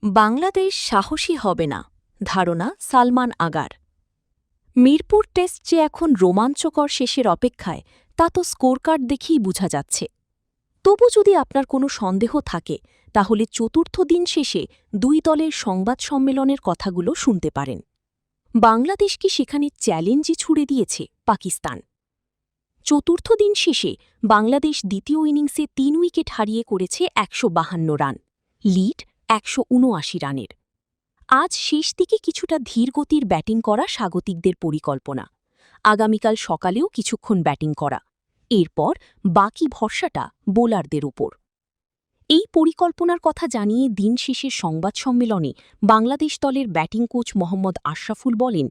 বাংলাদেশ সাহসী হবে না, ধারণা সালমান আগার। মিরপুর টেস্ট যে এখন রোমাঞ্চকর শেষের অপেক্ষায়, তা তো স্কোরকার্ড দেখেই বোঝা যাচ্ছে। তবু যদি আপনার কোনো সন্দেহ থাকে, তাহলে চতুর্থ দিন শেষে দুই দলের সংবাদ সম্মেলনের কথাগুলো শুনতে পারেন। বাংলাদেশ কি সেখানে চ্যালেঞ্জই ছুড়ে দিয়েছে পাকিস্তান? চতুর্থ দিন শেষে বাংলাদেশ দ্বিতীয় ইনিংসে ৩ উইকেট হারিয়ে করেছে ১৫২ রান, লিড ১৭৯ রানের। আজ শেষ দিকে কিছুটা ধীরগতির ব্যাটিং করা স্বাগতিকদের পরিকল্পনা, আগামীকাল সকালেও কিছুক্ষণ ব্যাটিং করা, এরপর বাকি ভরসাটা বোলারদের উপর। এই পরিকল্পনার কথা জানিয়ে দিন শেষের সংবাদ সম্মেলনে বাংলাদেশ দলের ব্যাটিং কোচ মোহাম্মদ আশরাফুল বলেন,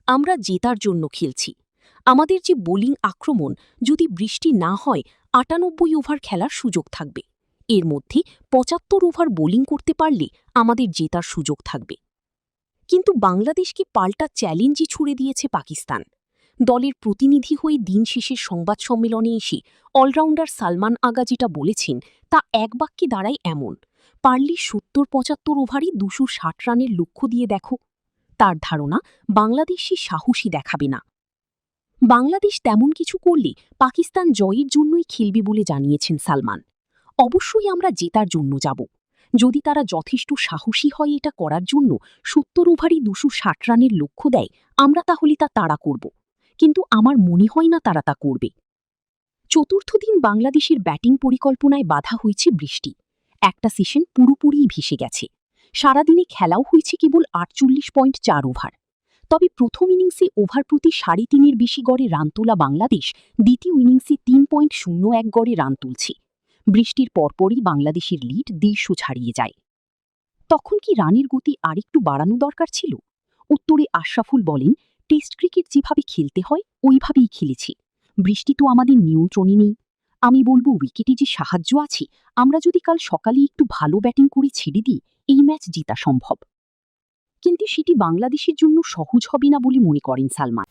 আমরা জেতার জন্য খেলছি। আমাদের যে বোলিং আক্রমণ, যদি বৃষ্টি না হয় ৯৮ ওভার খেলার সুযোগ থাকবে। এর মধ্যে ৭৫ ওভার বোলিং করতে পারলে আমাদের জেতার সুযোগ থাকবে। কিন্তু বাংলাদেশকে পাল্টা চ্যালেঞ্জই ছুড়ে দিয়েছে পাকিস্তান। দলের প্রতিনিধি হয়ে দিন শেষের সংবাদ সম্মেলনে এসে অলরাউন্ডার সালমান আগা যেটা বলেছেন, তা এক বাক্যে দাঁড়ায় এমন: পারলে ৭০-৭৫ ওভারই ২৬০ রানের লক্ষ্য দিয়ে দেখো। তার ধারণা, বাংলাদেশই সাহসী দেখাবে না। বাংলাদেশ তেমন কিছু করলে পাকিস্তান জয়ের জন্যই খেলবে বলে জানিয়েছেন সালমান। অবশ্যই আমরা জেতার জন্য যাব। যদি তারা যথেষ্ট সাহসী হয় এটা করার জন্য ৭০ ওভারই ২৬০ রানের লক্ষ্য দেয়, আমরা তাহলে তা তাড়া করব। কিন্তু আমার মনে হয় না তারা তা করবে। চতুর্থ দিন বাংলাদেশের ব্যাটিং পরিকল্পনায় বাধা হয়েছে বৃষ্টি। একটা সেশন পুরোপুরিই ভেসে গেছে। সারাদিনে খেলাও হয়েছে কেবল ৪৮.৪ ওভার। তবে প্রথম ইনিংসে ওভার প্রতি ৩.৫-এর বেশি গড়ে রান তোলা বাংলাদেশ দ্বিতীয় ইনিংসে ৩.০১ গড়ে রান তুলছে। বৃষ্টির পরপরই বাংলাদেশের লিড ১৫০ ছাড়িয়ে যায়। তখন কি রানের গতি আরেকটু বাড়ানো দরকার ছিল? উত্তরে আশরাফুল বলেন, টেস্ট ক্রিকেট যেভাবে খেলতে হয় ওইভাবেই খেলেছি। বৃষ্টি তো আমাদের নিয়ন্ত্রণে নেই। আমি বলবো, উইকেটে যে সাহায্য আছে, আমরা যদি কাল সকালে একটু ভালো ব্যাটিং করে ছেড়ে দিই, এই ম্যাচ জেতা সম্ভব। কিন্তু সেটি বাংলাদেশের জন্য সহজ হবে না বলে মনে করেন সালমান।